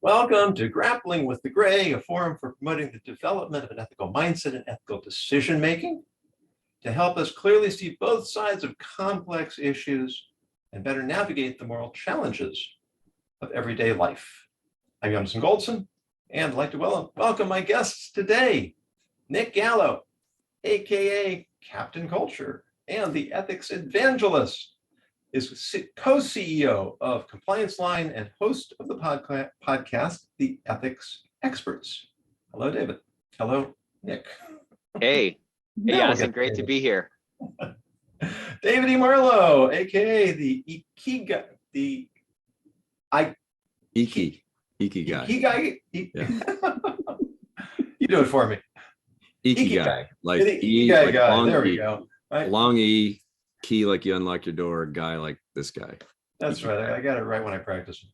Welcome to Grappling with the Gray, a forum for promoting the development of an ethical mindset and ethical decision-making to help us clearly see both sides of complex issues and better navigate the moral challenges of everyday life. I'm Jonathan Goldson, and I'd like to welcome my guests today, Nick Gallo, AKA Captain Culture, and the Ethics Evangelist, is co-CEO of Compliance Line and host of the podcast, The Ethics Experts. Hello, David. Hello, Nick. Hey, Jonathan, great to be here. David E. Marlowe, aka the Ikigai, Ikigai. Yeah. You do it for me. Ikigai, like Ikigai like guy. long There we E. go. Right? Long E, key like you unlock your door, guy like this guy. That's right. I got it right when I practice.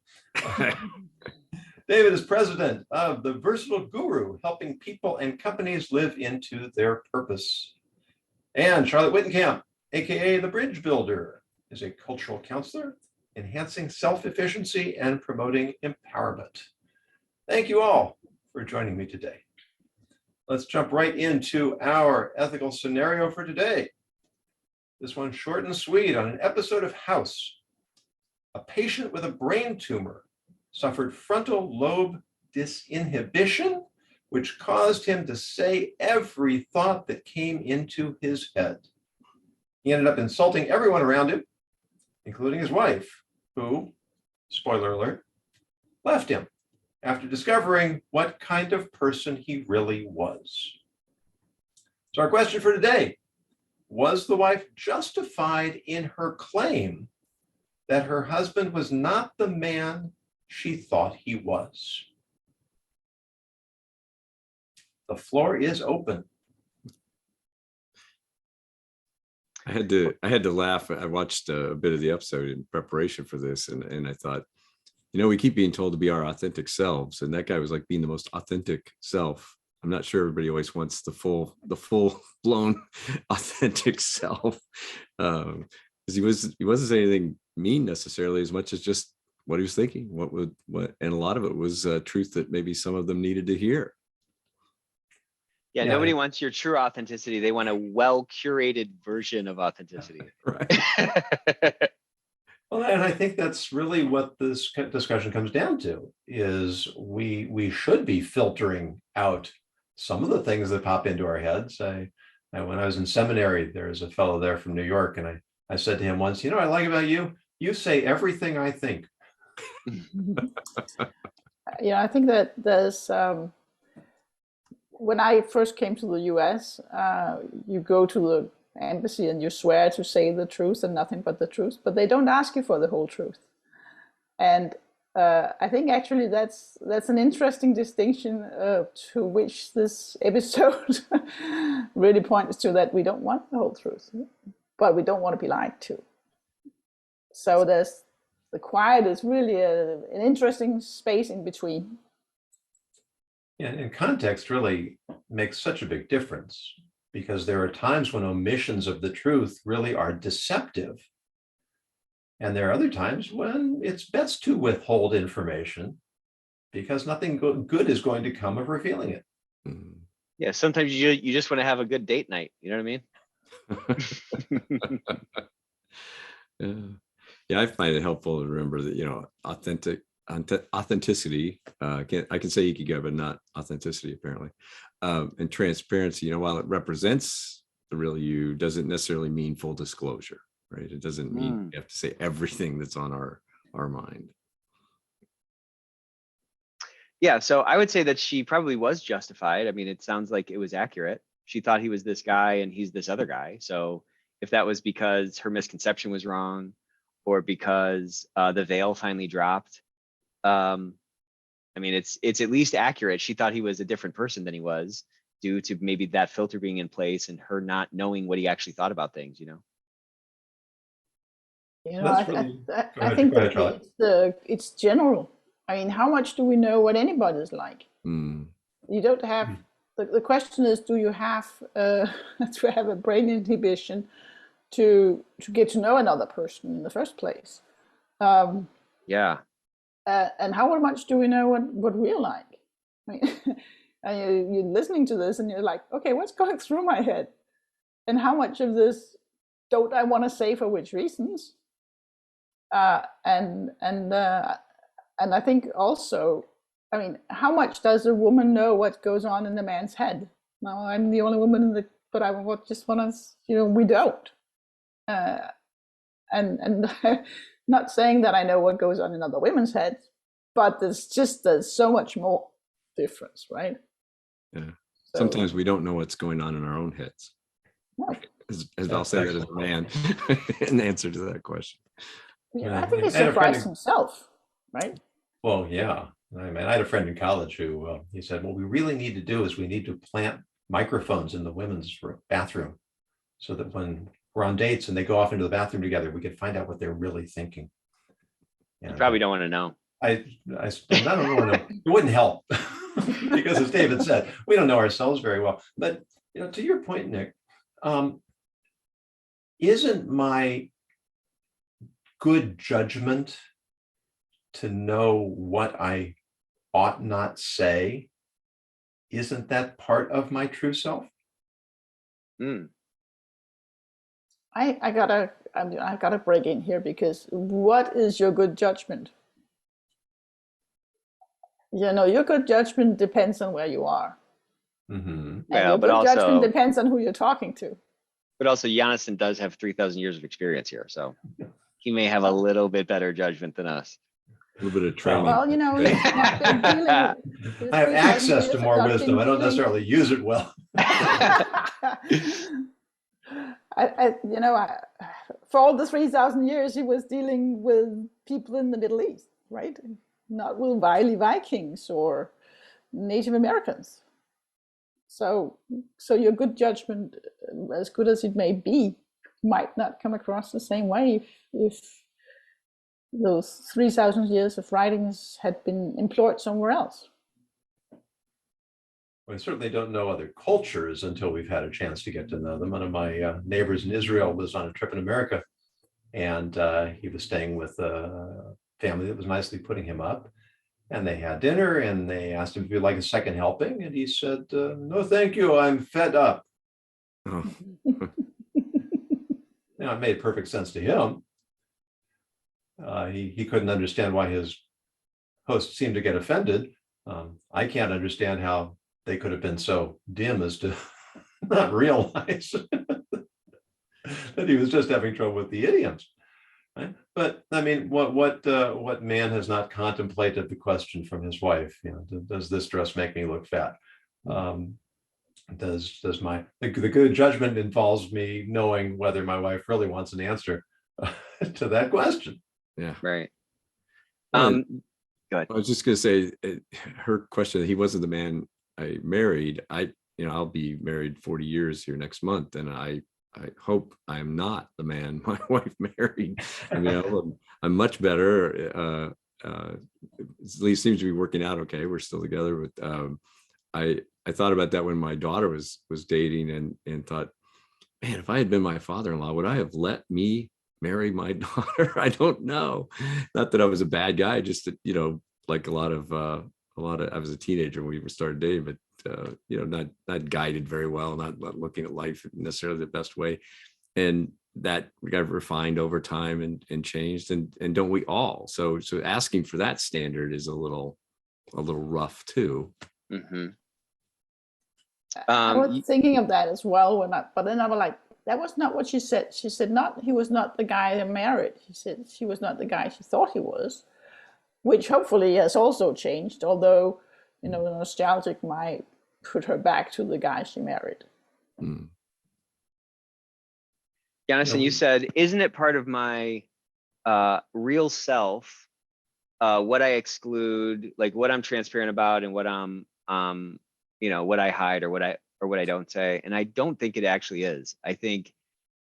David is president of the Versatile Guru, helping people and companies live into their purpose. And Charlotte Wittenkamp, aka the Bridge Builder, is a cultural counselor, enhancing self-efficiency and promoting empowerment. Thank you all for joining me today. Let's jump right into our ethical scenario for today. This one's short and sweet. On an episode of House, a patient with a brain tumor suffered frontal lobe disinhibition, which caused him to say every thought that came into his head. He ended up insulting everyone around him, including his wife, who, spoiler alert, left him after discovering what kind of person he really was. So our question for today: was the wife justified in her claim that her husband was not the man she thought he was? The floor is open. I had to laugh. I watched a bit of the episode in preparation for this, and I thought, we keep being told to be our authentic selves, and that guy was like being the most authentic self. I'm not sure everybody always wants the full blown authentic self, because he wasn't saying anything mean necessarily, as much as just what he was thinking, and a lot of it was truth that maybe some of them needed to hear. Yeah, nobody wants your true authenticity. They want a well-curated version of authenticity. Right. Well, and I think that's really what this discussion comes down to, is we should be filtering out some of the things that pop into our heads. When I was in seminary, there was a fellow there from New York, and I said to him once, I like about you, you say everything I think. I think that there's, when I first came to the US, you go to the embassy and you swear to say the truth and nothing but the truth, but they don't ask you for the whole truth. And I think actually that's an interesting distinction to which this episode really points to, that we don't want the whole truth, but we don't want to be lied to. So the quiet is really an interesting space in between. Yeah, and context really makes such a big difference, because there are times when omissions of the truth really are deceptive. And there are other times when it's best to withhold information, because nothing good is going to come of revealing it. Yeah, sometimes you just want to have a good date night. You know what I mean? Yeah, I find it helpful to remember that, authenticity, I can say ikigai, but not authenticity, apparently. And transparency, while it represents the real you, doesn't necessarily mean full disclosure, right? It doesn't mean you have to say everything that's on our mind. Yeah, so I would say that she probably was justified. I mean, it sounds like it was accurate. She thought he was this guy and he's this other guy. So if that was because her misconception was wrong, or because the veil finally dropped, I mean, it's at least accurate. She thought he was a different person than he was, due to maybe that filter being in place and her not knowing what he actually thought about things, I think it's general. I mean, how much do we know what anybody's like? You don't have, the question is, do you have to have a brain inhibition to get to know another person in the first place? Yeah. And how much do we know what we're like? I mean, and you're listening to this and you're like, okay, what's going through my head? And how much of this don't I want to say for which reasons? And I think also, I mean, how much does a woman know what goes on in a man's head? Now, I'm the only woman in the, but I just want to, we don't. And not saying that I know what goes on in other women's heads, but there's so much more difference, right? Yeah. So, Sometimes we don't know what's going on in our own heads. no. As I'll say that as a man in answer to that question. Yeah, I think he I had a friend surprised who- himself, right? Well, yeah. I mean, I had a friend in college who he said, what we really need to do is we need to plant microphones in the women's bathroom so that when we're on dates and they go off into the bathroom together, we can find out what they're really thinking. You probably don't want to know. I don't know. It wouldn't help because as David said, we don't know ourselves very well. But to your point, Nick, isn't my good judgment to know what I ought not say? Isn't that part of my true self? Mm. I gotta break in here, because what is your good judgment? Your good judgment depends on where you are. Mm-hmm. And Well, your but good judgment also, depends on who you're talking to. but also Jonathan does have 3,000 years of experience here, so he may have a little bit better judgment than us. A little bit of training. Well, he's not been dealing. I have 3,000 access years to have more not wisdom. been I don't dealing- necessarily use it well. For all the 3,000 years, he was dealing with people in the Middle East, right? Not with wily Vikings or Native Americans. So your good judgment, as good as it may be, might not come across the same way if those 3,000 years of writings had been employed somewhere else. We certainly don't know other cultures until we've had a chance to get to know them. One of my neighbors in Israel was on a trip in America, and he was staying with a family that was nicely putting him up. And they had dinner, and they asked him if he'd like a second helping, and he said, "No, thank you. I'm fed up." Oh, Now, it made perfect sense to him. He couldn't understand why his host seemed to get offended. I can't understand how they could have been so dim as to not realize that he was just having trouble with the idioms. Right? But I mean, what man has not contemplated the question from his wife? Does this dress make me look fat? Does the good judgment involves me knowing whether my wife really wants an answer to that question? yeah. Right. Well, Go ahead. I was just going to say, her question, he wasn't the man I married. I'll be married 40 years here next month, and I hope I'm not the man my wife married. I mean, I'm much better. At least seems to be working out okay. We're still together, but I thought about that when my daughter was dating, and thought, man, if I had been my father-in-law, would I have let me marry my daughter? I don't know. Not that I was a bad guy, just that, like a lot of I was a teenager when we started dating, but not guided very well, not looking at life necessarily the best way. And that got refined over time and changed, and don't we all? So asking for that standard is a little rough too. Mm-hmm. I was thinking of that as well but then I was like, that was not what she said. She said he was not the guy I married. She said she was not the guy she thought he was, which hopefully has also changed, although, the nostalgic might put her back to the guy she married. Jonathan, you said, isn't it part of my real self, what I exclude, like what I'm transparent about and what I'm what I hide or what I don't say? And I don't think it actually is. I think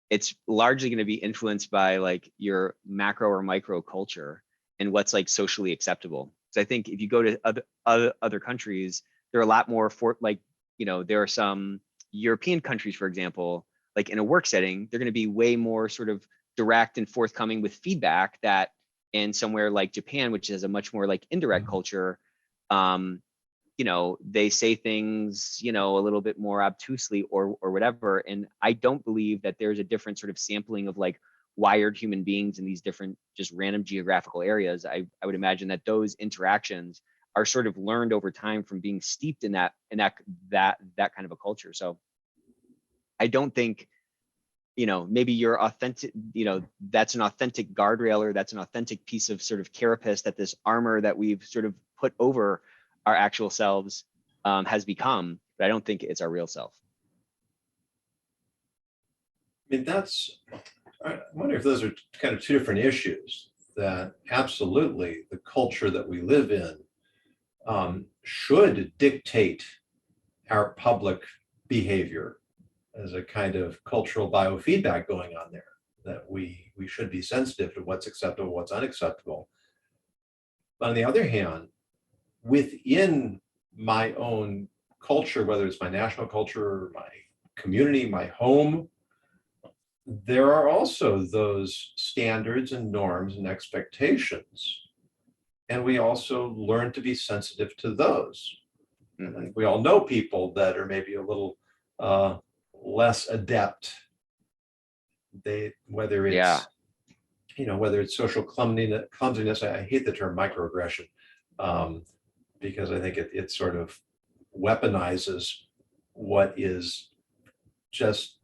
it's largely going to be influenced by like your macro or micro culture and what's like socially acceptable. So I think if you go to other countries, there are a lot more there are some European countries, for example, like in a work setting, they're going to be way more sort of direct and forthcoming with feedback that in somewhere like Japan, which is a much more like indirect culture, you know, they say things, you know, a little bit more obtusely or whatever. And I don't believe that there's a different sort of sampling of like wired human beings in these different just random geographical areas. I would imagine that those interactions are sort of learned over time from being steeped in that kind of a culture. So I don't think, you know, maybe you're authentic, you know, that's an authentic guardrail, or that's an authentic piece of sort of carapace, that this armor that we've sort of put over our actual selves has become, but I don't think it's our real self. I mean, I wonder if those are kind of two different issues. That absolutely the culture that we live in should dictate our public behavior as a kind of cultural biofeedback going on there, that we should be sensitive to what's acceptable, what's unacceptable. But on the other hand, within my own culture, whether it's my national culture, my community, my home, there are also those standards and norms and expectations. And we also learn to be sensitive to those. And I think we all know people that are maybe a little less adept. Whether it's, you know, whether it's social clumsiness, I hate the term microaggression, because I think it sort of weaponizes what is just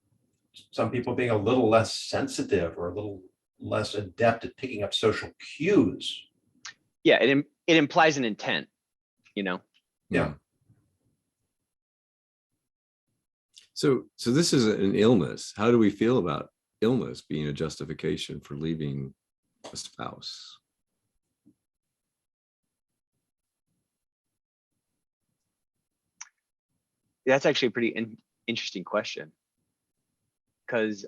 some people being a little less sensitive or a little less adept at picking up social cues. Yeah, it implies an intent, you know? Yeah. So this is an illness. How do we feel about illness being a justification for leaving a spouse? That's actually a pretty interesting question, because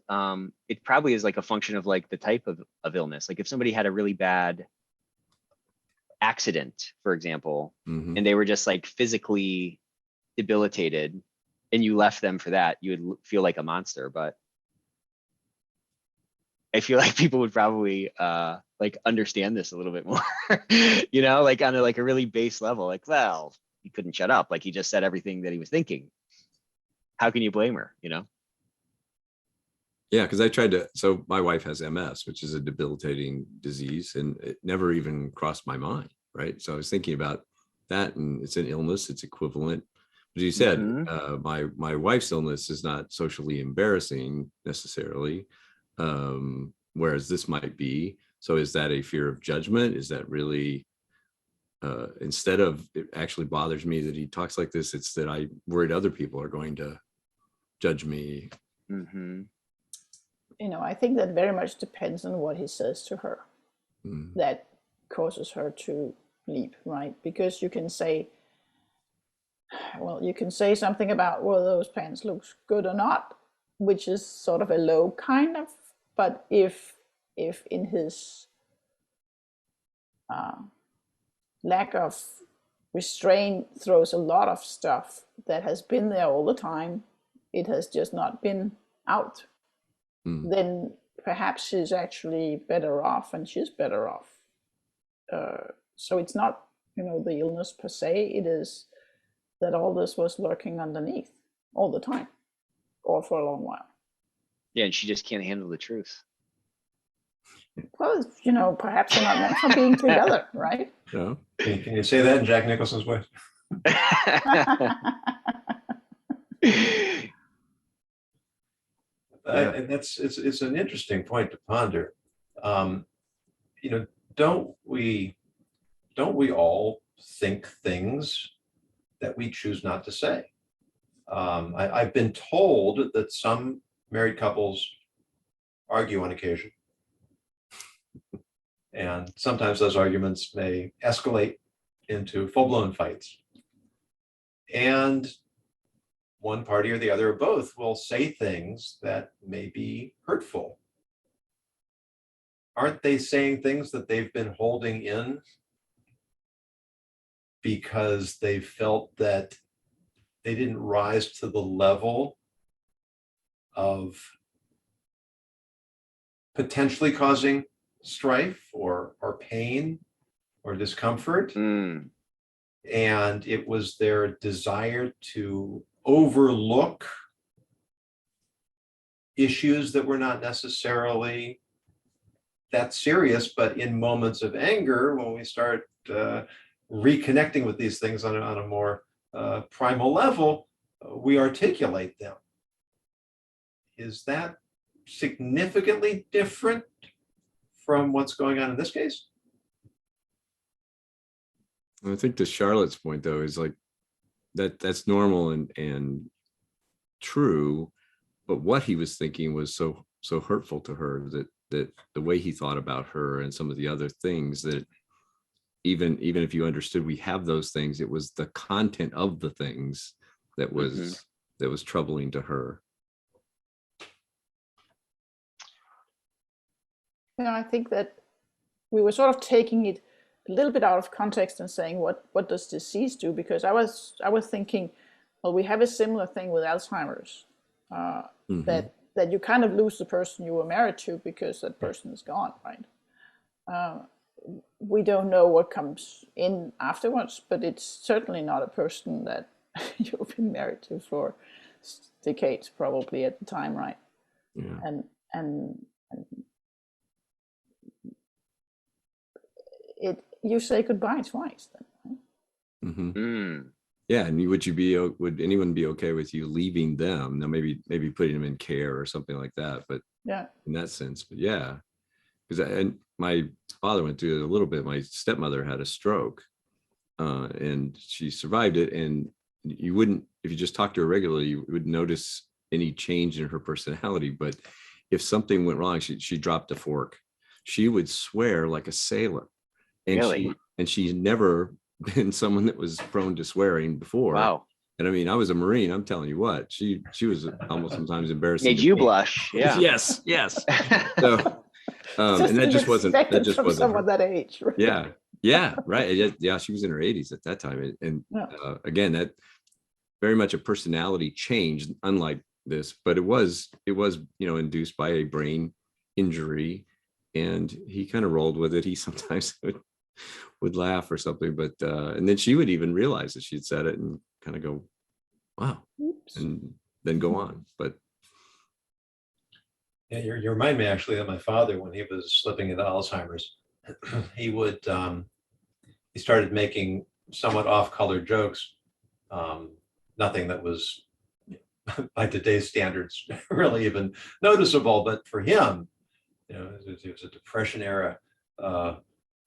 it probably is like a function of like the type of illness. Like if somebody had a really bad accident, for example, and they were just like physically debilitated, and you left them for that, you would feel like a monster. But I feel like people would probably like understand this a little bit more, you know, like on a really base level, like, well, he couldn't shut up. Like he just said everything that he was thinking. How can you blame her, you know? Yeah, because I tried to, so my wife has MS, which is a debilitating disease, and it never even crossed my mind, right? So I was thinking about that, and it's an illness, it's equivalent. As you said, my wife's illness is not socially embarrassing necessarily, whereas this might be. So is that a fear of judgment? Is that really, instead of it actually bothers me that he talks like this, it's that I worried other people are going to judge me. You know, I think that very much depends on what he says to her that causes her to leap, right? Because you can say, well, you can say something about whether those pants looks good or not, which is sort of a low kind of, but if in his lack of restraint throws a lot of stuff that has been there all the time, it has just not been out, then perhaps she's actually better off, and she's better off. So it's not, you know, the illness per se, it is that all this was lurking underneath all the time, or for a long while. Yeah, and she just can't handle the truth. Well, you know, perhaps they're not meant for being together, right? No. Can you say that in Jack Nicholson's way? And it's an interesting point to ponder. You know, don't we all think things that we choose not to say? I've been told that some married couples argue on occasion, and sometimes those arguments may escalate into full-blown fights. And one party or the other or both will say things that may be hurtful. Aren't they saying things that they've been holding in because they felt that they didn't rise to the level of potentially causing strife or pain or discomfort. Mm. And it was their desire to overlook issues that were not necessarily that serious, but in moments of anger, when we start reconnecting with these things on a more primal level, we articulate them. Is that significantly different from what's going on in this case? I think to Charlotte's point, though, is like that's normal and true, but what he was thinking was so hurtful to her that the way he thought about her and some of the other things, that even if you understood we have those things, it was the content of the things that was troubling to her. Yeah, I think that we were sort of taking it a little bit out of context and saying, what does disease do? Because I was thinking, well, we have a similar thing with Alzheimer's, that you kind of lose the person you were married to because that person is gone, right? We don't know what comes in afterwards, but it's certainly not a person that you've been married to for decades, probably at the time, right? Yeah. And you say goodbye twice then, right? Mm-hmm. Yeah, and would anyone be okay with you leaving them? Now maybe putting them in care or something like that, but yeah, in that sense. But yeah, because my father went through it a little bit. My stepmother had a stroke, and she survived it. And you wouldn't, if you just talked to her regularly, you would notice any change in her personality. But if something went wrong, she dropped a fork, she would swear like a sailor. And Really? she's never been someone that was prone to swearing before. Wow. And I mean, I was a Marine. I'm telling you what, she was almost sometimes embarrassing. Made you blush. Yeah. Yes. So, and that just wasn't someone that age. Right? Yeah. Right. Yeah. She was in her 80s at that time. And again, that very much a personality change, unlike this, but it was, induced by a brain injury, and he kind of rolled with it. He sometimes would laugh or something, but and then she would even realize that she'd said it and kind of go, wow. Oops. And then go on. But yeah, you remind me actually of my father when he was slipping into Alzheimer's. He would he started making somewhat off-color jokes, nothing that was by today's standards really even noticeable, but for him, he was a Depression era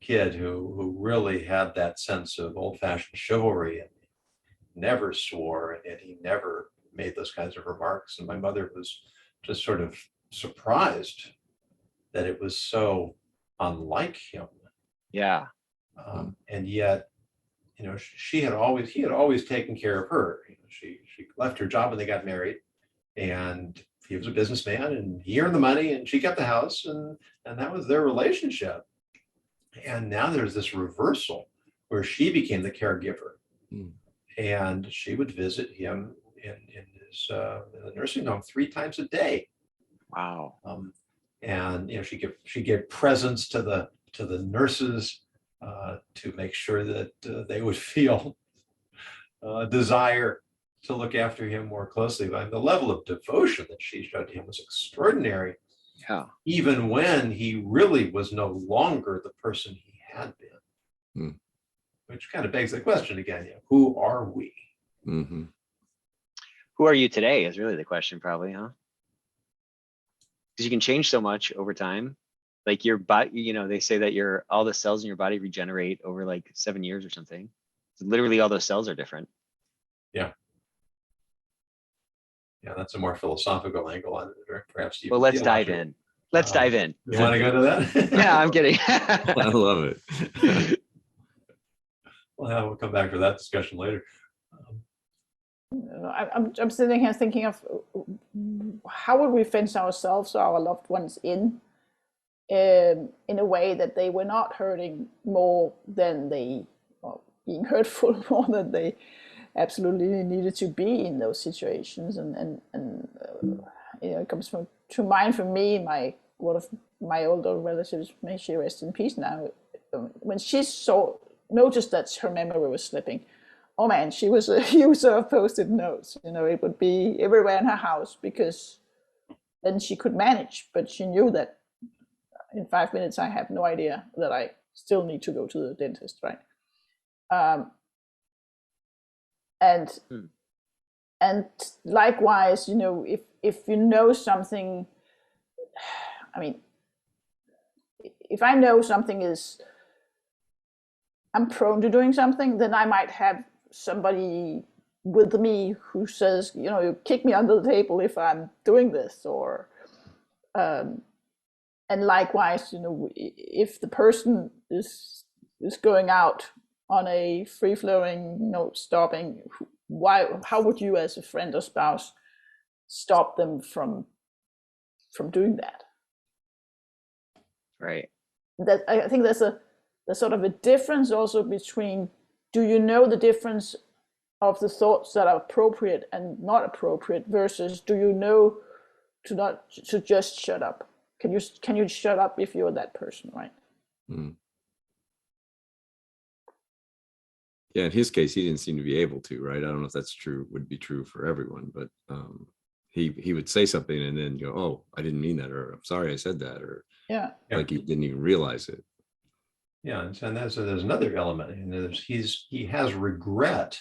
kid who really had that sense of old-fashioned chivalry, and never swore, and he never made those kinds of remarks. And my mother was just sort of surprised that it was so unlike him. Yeah. And yet, he had always taken care of her. She left her job when they got married, and he was a businessman, and he earned the money, and she kept the house, and that was their relationship. And now there's this reversal where she became the caregiver, and she would visit him in the nursing home 3 times a day. Wow. And she gave presents to the nurses to make sure that they would feel desire to look after him more closely. But the level of devotion that she showed to him was extraordinary. Yeah. Even when he really was no longer the person he had been. Which kind of begs the question again, who are we? Mm-hmm. Who are you today is really the question, probably, huh? Because you can change so much over time. Like your body, they say that all the cells in your body regenerate over like 7 years or something. So literally all those cells are different. Yeah. Yeah, that's a more philosophical angle on it, or perhaps. Well, let's dive in. Let's dive in. You want to go to that? Yeah, I'm kidding. I love it. Well, we'll come back to that discussion later. I'm sitting here thinking of how would we fence ourselves or our loved ones in a way that they were not hurting more than being hurtful more than they absolutely needed to be in those situations. And it comes to mind for me, one of my older relatives, may she rest in peace now, when she noticed that her memory was slipping, oh man, she was a user of post-it notes. You know, it would be everywhere in her house because then she could manage, but she knew that in 5 minutes I have no idea that I still need to go to the dentist, right? And likewise, you know, if you know something, I mean, if I know something is, I'm prone to doing something, then I might have somebody with me who says, you know, you kick me under the table if I'm doing this, or and likewise, you know, if the person is going out on a free-flowing note stopping, how would you as a friend or spouse stop them from doing that? Right. That I think there's sort of a difference also between, do you know the difference of the thoughts that are appropriate and not appropriate, versus do you know to just shut up? Can you shut up if you're that person, right? Mm. Yeah, in his case, he didn't seem to be able to, right? I don't know if that's true, would be true for everyone, but he would say something and then go, oh, I didn't mean that, or I'm sorry I said that, or Yeah. like he didn't even realize it. Yeah, and there's another element, and he has regret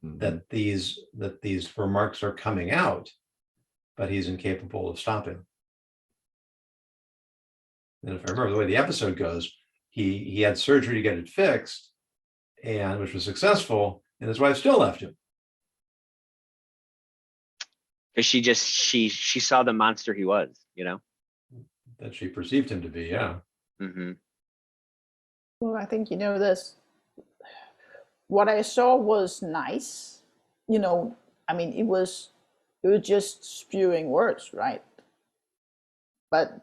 that these remarks are coming out, but he's incapable of stopping. And if I remember the way the episode goes, he had surgery to get it fixed, and which was successful, and his wife still left him. Because she saw the monster he was, you know? That she perceived him to be, yeah. Mm-hmm. Well, I think, you know, what I saw was nice. You know, I mean, it was just spewing words, right? But,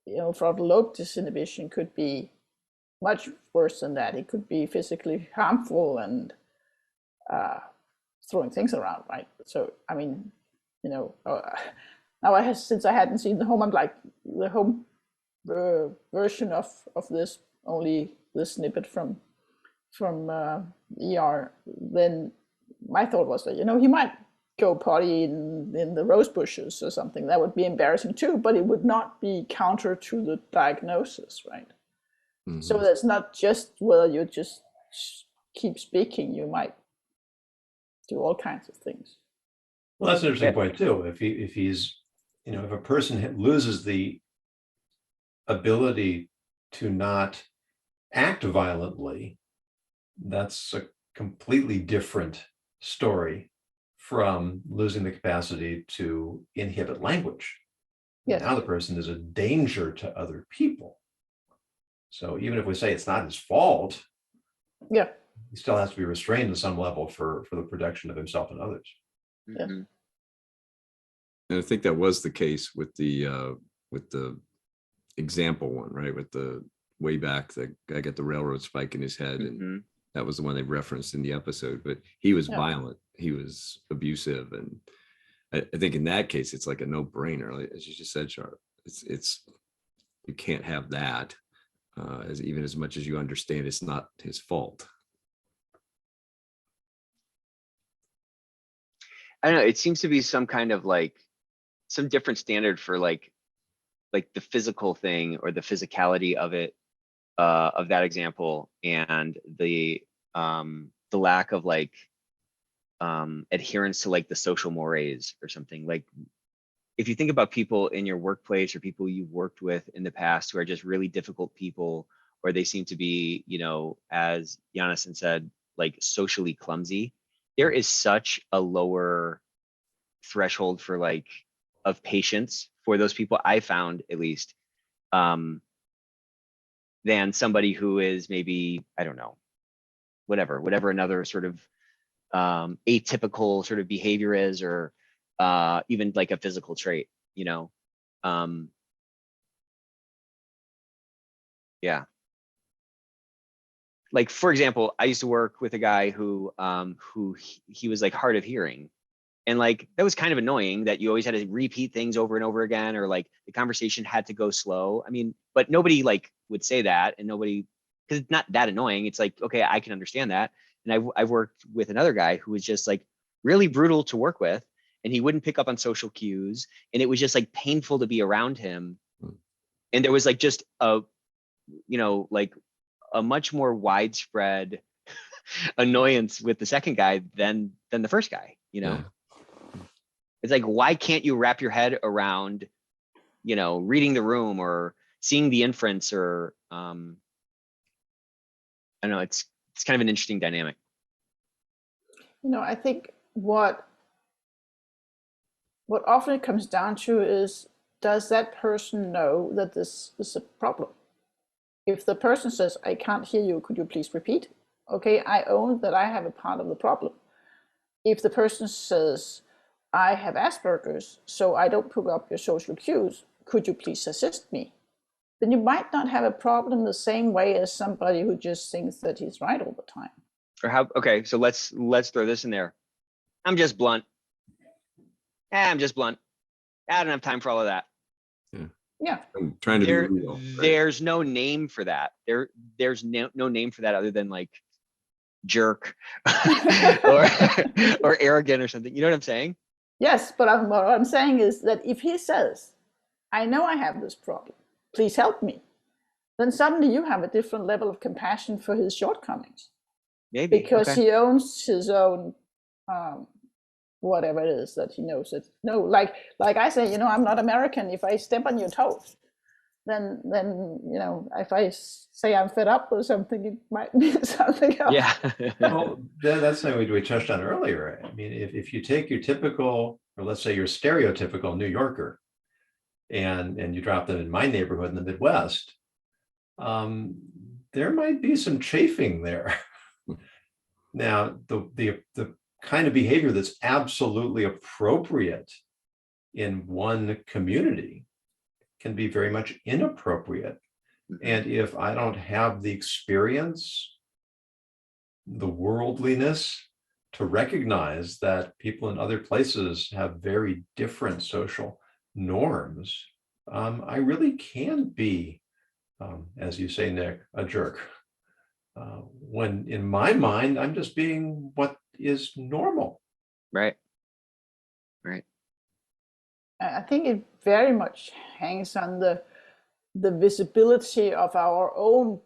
you know, frontal lobe disinhibition could be much worse than that. It could be physically harmful and throwing things around, right? So, I mean, you know, now since I hadn't seen the home, I'm like, the home version of this, only the snippet from ER, then my thought was that, you know, he might go potty in the rose bushes or something. That would be embarrassing too, but it would not be counter to the diagnosis, right? Mm-hmm. So that's not just whether you just keep speaking, you might do all kinds of things. Well, that's an interesting point too. If he's, you know, if a person loses the ability to not act violently, that's a completely different story from losing the capacity to inhibit language. Yes. Now the person is a danger to other people. So even if we say it's not his fault, yeah, he still has to be restrained to some level for the protection of himself and others. Yeah. And I think that was the case with the example one, right? With the way back, the guy got the railroad spike in his head, and that was the one they referenced in the episode. But he was violent, he was abusive, and I think in that case it's like a no-brainer, as you just said, Charlotte. It's you can't have that, as much as you understand it's not his fault. I don't know. It seems to be some kind of like some different standard for like the physical thing or the physicality of it, of that example, and the lack of like adherence to like the social mores or something. Like if you think about people in your workplace or people you've worked with in the past who are just really difficult people, or they seem to be, you know, as Jonathan said, like socially clumsy, there is such a lower threshold for like of patience for those people, I found at least, than somebody who is maybe, I don't know, whatever another sort of atypical sort of behavior is, or even like a physical trait, you know. Yeah. Like, for example, I used to work with a guy who he was like hard of hearing, And like, that was kind of annoying that you always had to repeat things over and over again, or like the conversation had to go slow. I mean, but nobody like would say that, and nobody, because it's not that annoying. It's like, okay, I can understand that. And I've worked with another guy who was just like really brutal to work with, and he wouldn't pick up on social cues. And it was just like painful to be around him. And there was like just a, you know, like a much more widespread annoyance with the second guy than the first guy, you know? Yeah. It's like, why can't you wrap your head around, you know, reading the room or seeing the inference, or I don't know, it's kind of an interesting dynamic. You know, I think what often it comes down to is, does that person know that this is a problem? If the person says, I can't hear you, could you please repeat? Okay, I own that I have a part of the problem. If the person says, I have Asperger's, so I don't pick up your social cues, could you please assist me? Then you might not have a problem the same way as somebody who just thinks that he's right all the time. Or how, okay, so let's throw this in there. I'm just blunt. I'm just blunt. I don't have time for all of that. Yeah. I'm trying to be real. Right? There's no name for that. There's no name for that other than like jerk or arrogant or something. You know what I'm saying? Yes, but what I'm saying is that if he says, I know I have this problem, please help me, then suddenly you have a different level of compassion for his shortcomings. Maybe. Because okay. he owns his own whatever it is that he knows it. No, like I say, you know, I'm not American. If I step on your toes, then you know, if I say I'm fed up or something, it might mean something else. Yeah. Well, that's something we touched on earlier. I mean, if you take your typical, or let's say your stereotypical New Yorker, and you drop them in my neighborhood in the Midwest, there might be some chafing there. Now, the kind of behavior that's absolutely appropriate in one community can be very much inappropriate. And if I don't have the experience, the worldliness to recognize that people in other places have very different social norms, I really can be, as you say, Nick, a jerk. When in my mind, I'm just being what is normal. Right. I think it very much hangs on the visibility of our own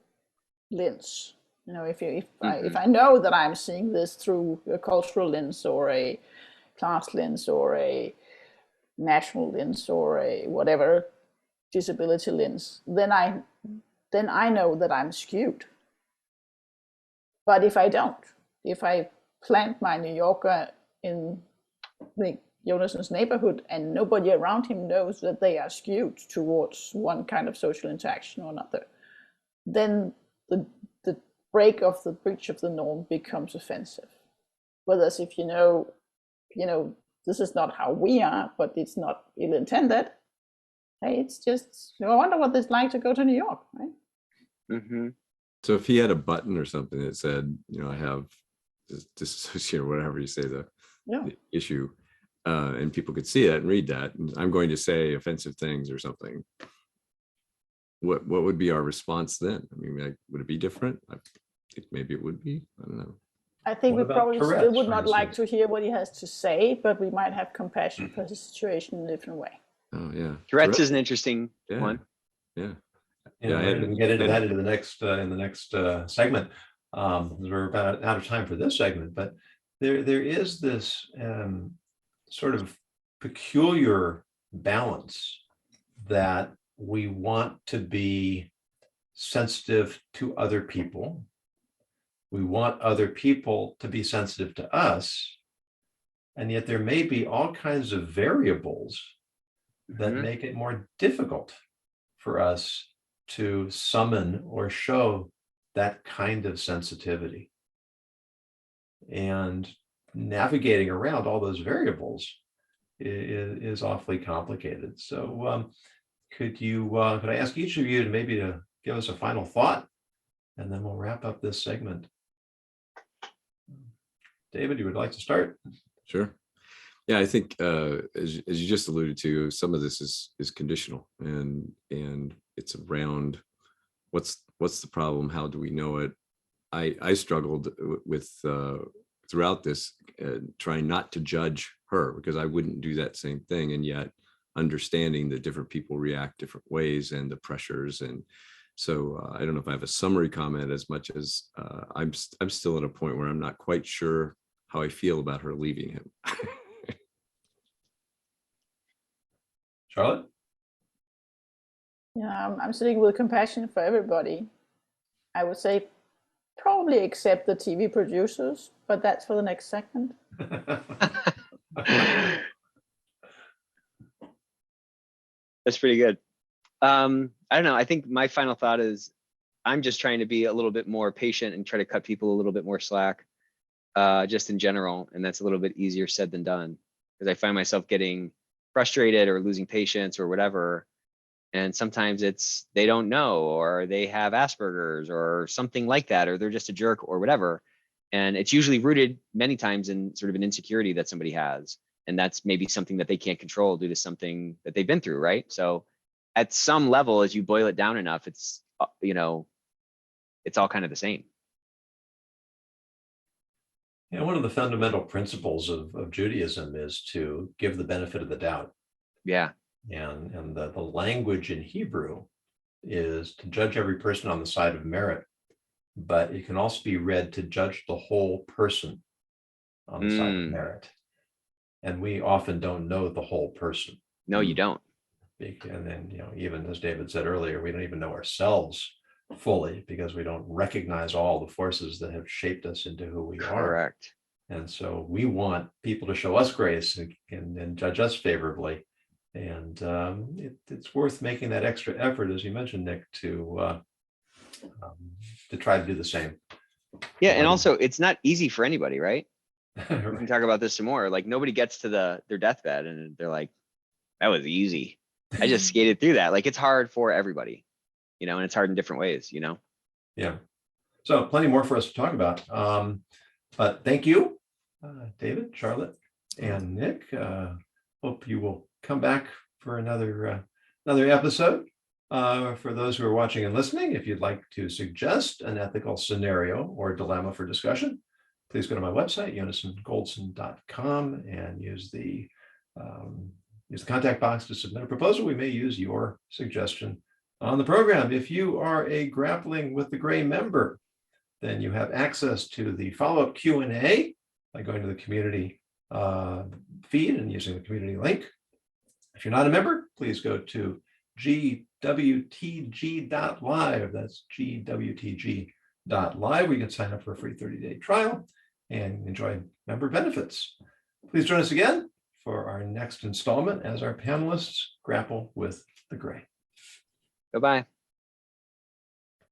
lens. You know, if I know that I'm seeing this through a cultural lens or a class lens or a national lens or a whatever disability lens, then I know that I'm skewed. But if I don't, if I plant my New Yorker in the Jonas's neighborhood and nobody around him knows that they are skewed towards one kind of social interaction or another, then the break of the breach of the norm becomes offensive. Whereas if you know, this is not how we are, but it's not ill-intended, hey, it's just, I wonder what it's like to go to New York, right? Mm-hmm. So if he had a button or something that said, you know, I have dissociation or whatever you say the issue, and people could see it and read that, and I'm going to say offensive things or something, what would be our response then? I mean, like, would it be different? I think maybe it would be. I don't know. I think What we about probably Tourette's, still would for not like to instance? hear what he has to say, but we might have compassion for his situation in a different way. Oh yeah, Tourette's is an interesting yeah. one. Yeah. Yeah, I we can get into that in the next segment. We're about out of time for this segment, but there is this sort of peculiar balance that we want to be sensitive to other people. We want other people to be sensitive to us. And yet there may be all kinds of variables that make it more difficult for us to summon or show that kind of sensitivity. And navigating around all those variables is awfully complicated. So could I ask each of you to maybe give us a final thought, and then we'll wrap up this segment. David, you would like to start? Sure. Yeah, I think as you just alluded to, some of this is conditional, and it's around what's the problem, how do we know it. I struggled with throughout this, trying not to judge her, because I wouldn't do that same thing, and yet understanding that different people react different ways and the pressures. And so I don't know if I have a summary comment as much as I'm still at a point where I'm not quite sure how I feel about her leaving him. Charlotte? Yeah, I'm sitting with compassion for everybody. I would say probably except the TV producers, but that's for the next segment. That's pretty good. I don't know. I think my final thought is I'm just trying to be a little bit more patient and try to cut people a little bit more slack, just in general. And that's a little bit easier said than done, because I find myself getting frustrated or losing patience or whatever. And sometimes it's they don't know, or they have Asperger's or something like that, or they're just a jerk or whatever. And it's usually rooted many times in sort of an insecurity that somebody has. And that's maybe something that they can't control due to something that they've been through, right? So at some level, as you boil it down enough, it's, it's all kind of the same. Yeah, one of the fundamental principles of Judaism is to give the benefit of the doubt. Yeah. And the language in Hebrew is to judge every person on the side of merit, but it can also be read to judge the whole person on the side of merit. And we often don't know the whole person. No, you don't. And then, even as David said earlier, we don't even know ourselves fully because we don't recognize all the forces that have shaped us into who we are. Correct. And so we want people to show us grace and judge us favorably. And it's worth making that extra effort, as you mentioned, Nick, to try to do the same. Yeah, and also it's not easy for anybody, right? We Right. can talk about this some more. Like nobody gets to their deathbed and they're like, that was easy. I just skated through that. Like it's hard for everybody, and it's hard in different ways, Yeah. So plenty more for us to talk about. But thank you, David, Charlotte, and Nick. Hope you will come back for another episode. For those who are watching and listening, if you'd like to suggest an ethical scenario or dilemma for discussion, please go to my website, jonasongoldson.com, and use the contact box to submit a proposal. We may use your suggestion on the program. If you are a Grappling with the Gray member, then you have access to the follow-up Q&A by going to the community feed and using the community link. If you're not a member, please go to gwtg.live. That's gwtg.live. We can sign up for a free 30-day trial and enjoy member benefits. Please join us again for our next installment as our panelists grapple with the gray. Bye-bye.